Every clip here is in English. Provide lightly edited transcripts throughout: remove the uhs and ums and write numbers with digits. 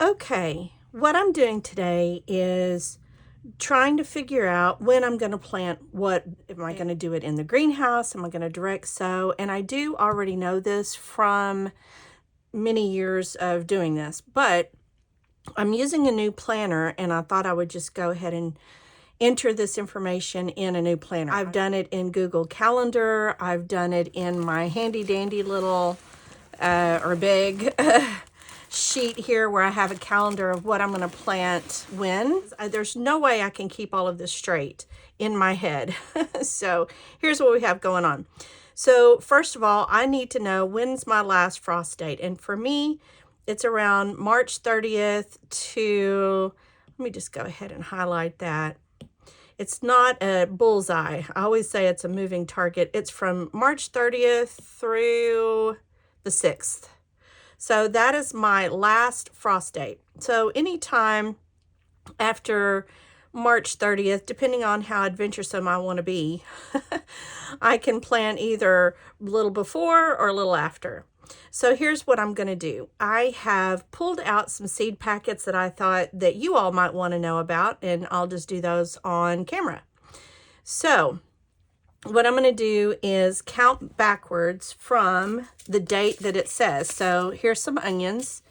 Okay, what I'm doing today is trying to figure out when I'm going to plant what. Am I going to do it in the greenhouse? Am I going to direct sow? And I do already know this from many years of doing this, but I'm using a new planner and I thought I would just go ahead and enter this information in a new planner. I've done it in Google Calendar. I've done it in my handy dandy little or big sheet here where I have a calendar of what I'm going to plant when. There's no way I can keep all of this straight in my head. So here's what we have going on. So first of all, I need to know when's my last frost date. And for me, it's around March 30th to, let me just go ahead and highlight that. It's not a bullseye. I always say it's a moving target. It's from March 30th through the 6th. So that is my last frost date. So anytime after March 30th, depending on how adventuresome I want to be, I can plant either a little before or a little after. So here's what I'm going to do. I have pulled out some seed packets that I thought that you all might want to know about, and I'll just do those on camera. So what I'm going to do is count backwards from the date that it says. So here's some onions.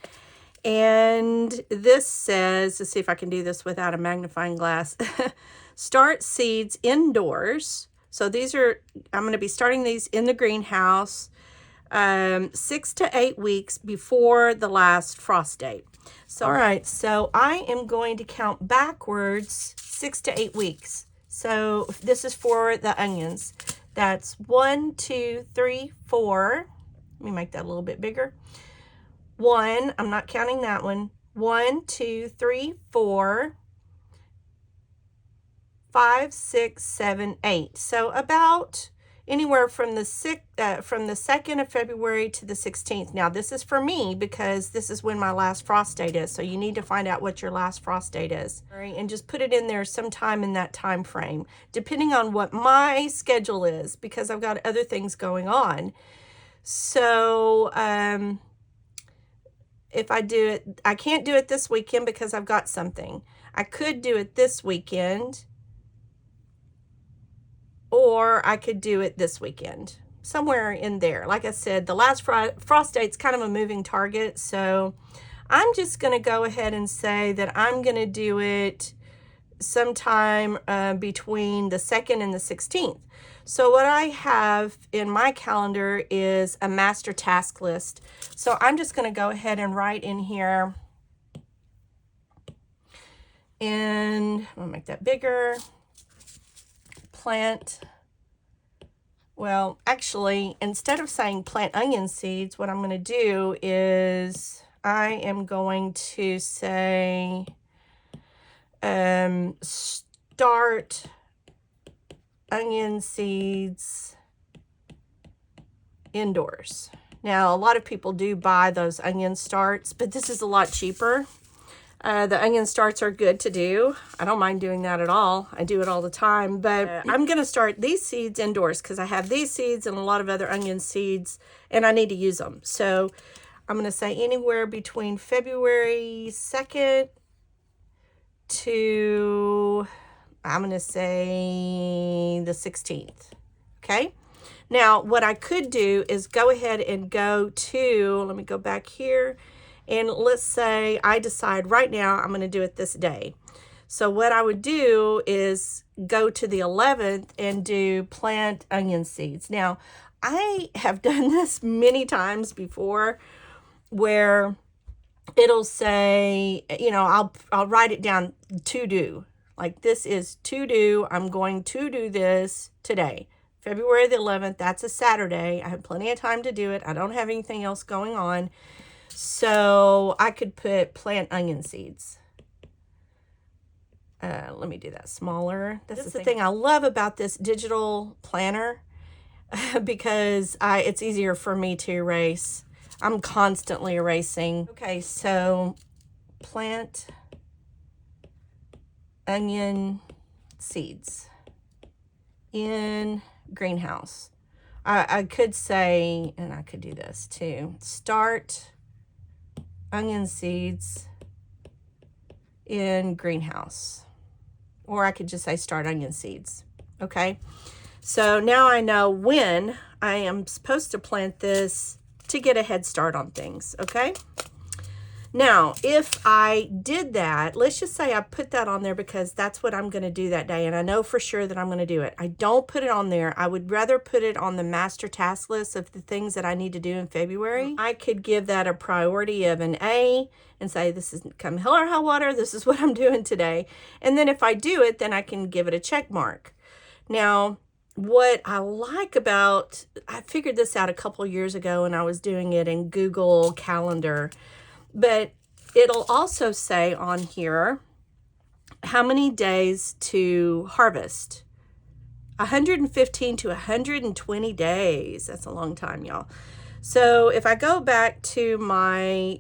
And this says, let's see if I can do this without a magnifying glass. Start seeds indoors. So these are, I'm going to be starting these in the greenhouse 6 to 8 weeks before the last frost date. So, all right, so I am going to count backwards 6 to 8 weeks. So this is for the onions. That's 1, 2, 3, 4. Let me make that a little bit bigger. 1, I'm not counting that one. 1, 2, 3, 4, 5, 6, 7, 8. So about anywhere from the 2nd of February to the 16th. Now this is for me because this is when my last frost date is. So you need to find out what your last frost date is, and just put it in there sometime in that time frame, depending on what my schedule is, because I've got other things going on. So if I do it, I can't do it this weekend because I've got something. I could do it this weekend, or I could do it this weekend, somewhere in there. Like I said, the last frost date's kind of a moving target, so I'm just going to go ahead and say that I'm going to do it sometime between the 2nd and the 16th. So what I have in my calendar is a master task list. So I'm just going to go ahead and write in here, and I'm going to make that bigger. Plant, well, actually, instead of saying plant onion seeds, what I'm going to do is I am going to say start onion seeds indoors. Now, a lot of people do buy those onion starts, but this is a lot cheaper. The onion starts are good to do. I don't mind doing that at all. I do it all the time, but I'm going to start these seeds indoors because I have these seeds and a lot of other onion seeds, and I need to use them. So I'm going to say anywhere between February 2nd to, I'm going to say the 16th. Okay. Now, what I could do is go ahead and go to, let me go back here. And let's say I decide right now I'm going to do it this day. So what I would do is go to the 11th and do plant onion seeds. Now, I have done this many times before where it'll say, you know, I'll write it down to do. Like this is to do. I'm going to do this today. February the 11th, that's a Saturday. I have plenty of time to do it. I don't have anything else going on. So I could put plant onion seeds. Let me do that smaller. That's the thing I love about this digital planner because it's easier for me to erase. I'm constantly erasing. Okay, so plant onion seeds in greenhouse. I could say, and I could do this too, start onion seeds in greenhouse. Or I could just say start onion seeds. Okay. So now I know when I am supposed to plant this to get a head start on things. Okay. Now, if I did that, let's just say I put that on there because that's what I'm going to do that day. And I know for sure that I'm going to do it. I don't put it on there. I would rather put it on the master task list of the things that I need to do in February. I could give that a priority of an A and say, this is come hell or high water. This is what I'm doing today. And then if I do it, then I can give it a check mark. Now, what I like about, I figured this out a couple years ago and I was doing it in Google Calendar. But it'll also say on here how many days to harvest. 115 to 120 days. That's a long time, y'all. So if I go back to my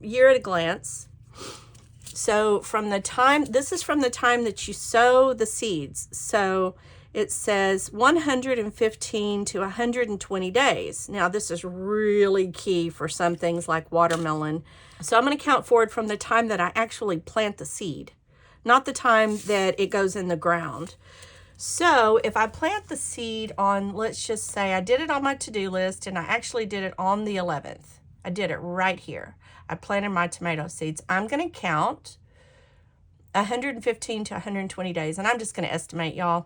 year at a glance, so from the time, this is from the time that you sow the seeds. So it says 115 to 120 days. Now, this is really key for some things like watermelon. So I'm going to count forward from the time that I actually plant the seed, not the time that it goes in the ground. So if I plant the seed on, let's just say I did it on my to-do list and I actually did it on the 11th. I did it right here. I planted my tomato seeds. I'm going to count 115 to 120 days, and I'm just going to estimate, y'all.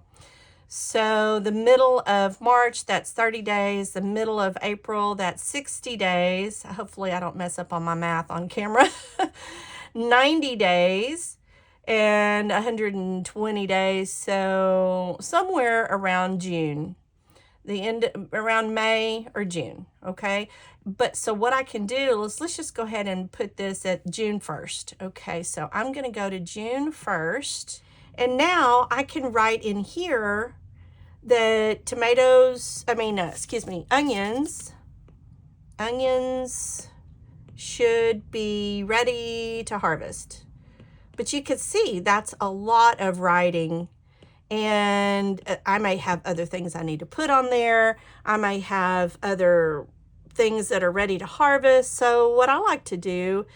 So the middle of March, that's 30 days. The middle of April, that's 60 days. Hopefully I don't mess up on my math on camera. 90 days and 120 days. So somewhere around June, the end, around May or June. Okay. But so what I can do is let's just go ahead and put this at June 1st. Okay. So I'm going to go to June 1st. And now I can write in here that onions should be ready to harvest. But you can see that's a lot of writing, and I may have other things I need to put on there. I may have other things that are ready to harvest. So what I like to do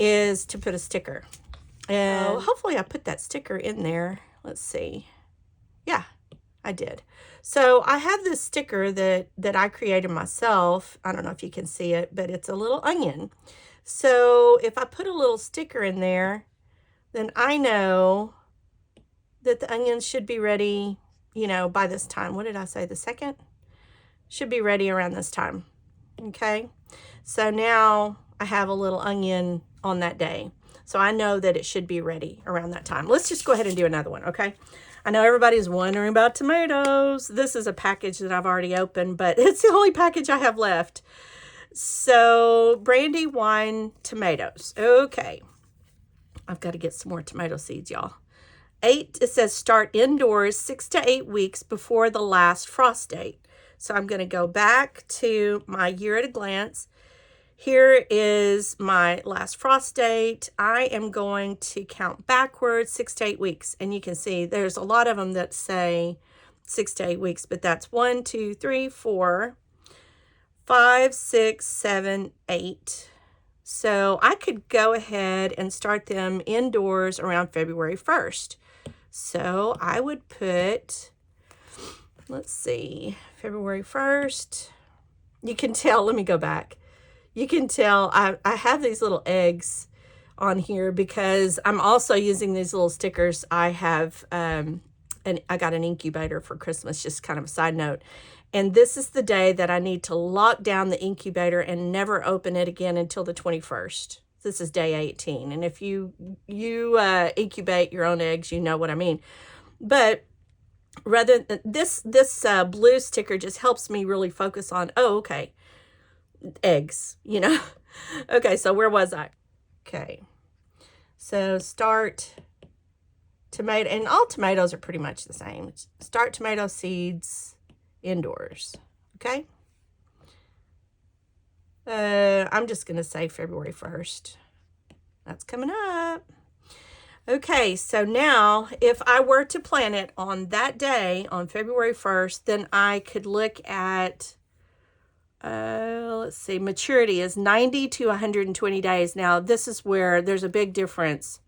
is to put a sticker. And hopefully I put that sticker in there. Let's see. Yeah, I did. So I have this sticker that I created myself. I don't know if you can see it, but it's a little onion. So if I put a little sticker in there, then I know that the onions should be ready, by this time. What did I say? The 2nd? Should be ready around this time. Okay. So now I have a little onion on that day. So I know that it should be ready around that time. Let's just go ahead and do another one, okay? I know everybody's wondering about tomatoes. This is a package that I've already opened, but it's the only package I have left. So, brandy wine tomatoes. Okay. I've got to get some more tomato seeds, y'all. It says start indoors 6 to 8 weeks before the last frost date. So I'm going to go back to my year at a glance. Here is my last frost date. I am going to count backwards 6 to 8 weeks. And you can see there's a lot of them that say 6 to 8 weeks, but that's 1, 2, 3, 4, 5, 6, 7, 8. So I could go ahead and start them indoors around February 1st. So I would put, let's see, February 1st. You can tell, let me go back. You can tell I have these little eggs on here because I'm also using these little stickers. I have, and I got an incubator for Christmas, just kind of a side note. And this is the day that I need to lock down the incubator and never open it again until the 21st. This is day 18. And if you incubate your own eggs, you know what I mean. But rather, this blue sticker just helps me really focus on, okay, eggs, Okay, so where was I? Okay, so start tomato, and all tomatoes are pretty much the same. Start tomato seeds indoors. Okay, I'm just gonna say February 1st. That's coming up. Okay, so now if I were to plant it on that day, on February 1st, then I could look at let's see, maturity is 90 to 120 days. Now, this is where there's a big difference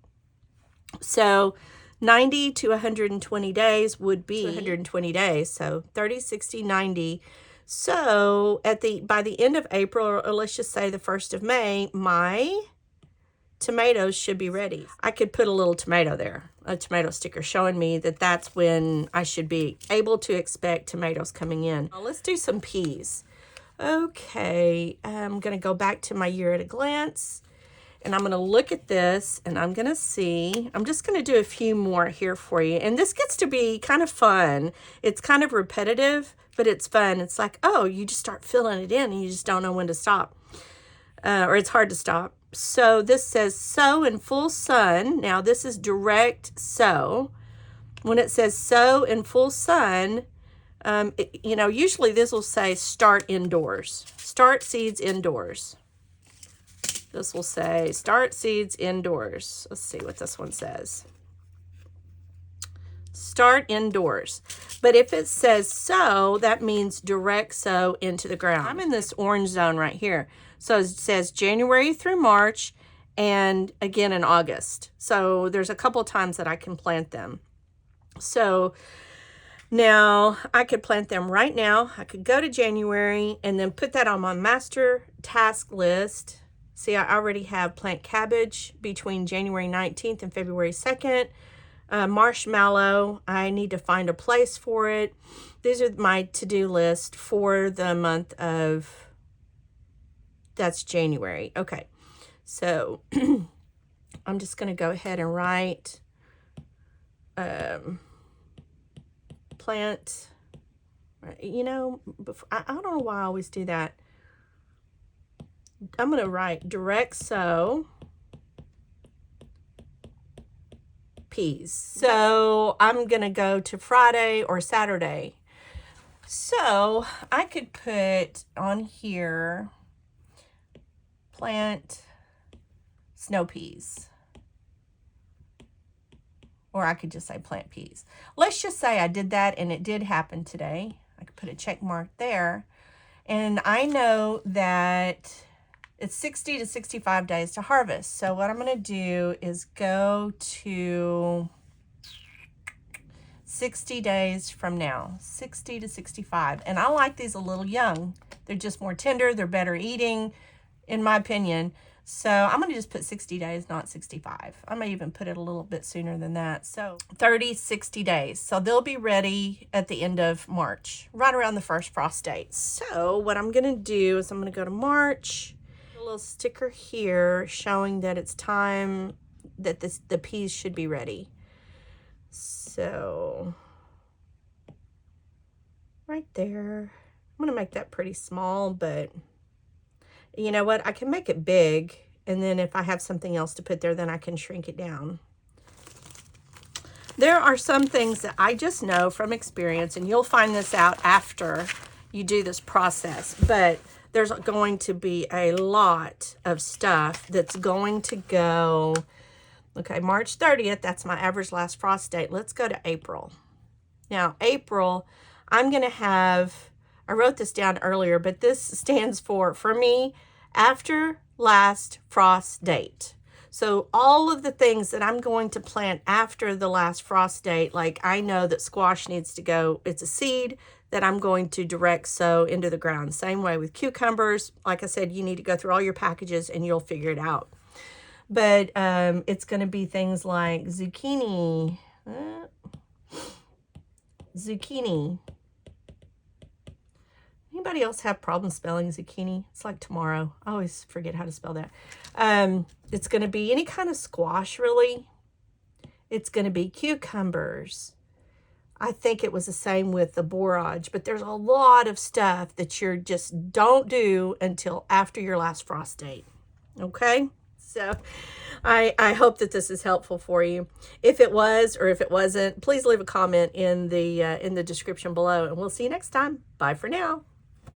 So 90 to 120 days would be 120 days. So 30, 60, 90. So by the end of April, or let's just say the 1st of May, my tomatoes should be ready. I could put a little tomato there, a tomato sticker showing me that that's when I should be able to expect tomatoes coming in. Now, let's do some peas. Okay, I'm going to go back to my year at a glance, and I'm going to look at this, and I'm going to see. I'm just going to do a few more here for you, and this gets to be kind of fun. It's kind of repetitive, but it's fun. It's like, oh, you just start filling it in, and you just don't know when to stop, or it's hard to stop. So this says sow in full sun. Now this is direct sow. When it says sow in full sun, usually this will say start indoors. Start seeds indoors. This will say start seeds indoors. Let's see what this one says. Start indoors. But if it says sow, that means direct sow into the ground. I'm in this orange zone right here. So it says January through March and again in August. So there's a couple times that I can plant them. So now I could plant them right now. I could go to January and then put that on my master task list. See, I already have plant cabbage between January 19th and February 2nd. Marshmallow, I need to find a place for it. These are my to-do list for the month of, that's January. Okay, so I'm just going to go ahead and write plant, before, I don't know why I always do that. I'm going to write direct sow peas. So I'm going to go to Friday or Saturday. So I could put on here plant snow peas. Or I could just say plant peas. Let's just say I did that and it did happen today. I could put a check mark there. And I know that it's 60 to 65 days to harvest. So what I'm going to do is go to 60 days from now, 60 to 65. And I like these a little young. They're just more tender. They're better eating, in my opinion. So I'm going to just put 60 days, not 65. I may even put it a little bit sooner than that. So 30, 60 days. So they'll be ready at the end of March, right around the first frost date. So what I'm going to do is I'm going to go to March. A little sticker here showing that it's time that the peas should be ready. So right there. I'm going to make that pretty small, but you know what? I can make it big, and then if I have something else to put there, then I can shrink it down. There are some things that I just know from experience, and you'll find this out after you do this process, but there's going to be a lot of stuff that's going to go. Okay, March 30th, that's my average last frost date. Let's go to April. Now, April, I'm going to have, I wrote this down earlier, but this stands for me, after last frost date. So all of the things that I'm going to plant after the last frost date, like I know that squash needs to go, it's a seed that I'm going to direct sow into the ground. Same way with cucumbers. Like I said, you need to go through all your packages and you'll figure it out. But it's going to be things like zucchini. Zucchini. Anybody else have problems spelling zucchini? It's like tomorrow. I always forget how to spell that. It's going to be any kind of squash, really. It's going to be cucumbers. I think it was the same with the borage, but there's a lot of stuff that you just don't do until after your last frost date. Okay? So I hope that this is helpful for you. If it was or if it wasn't, please leave a comment in the description below, and we'll see you next time. Bye for now.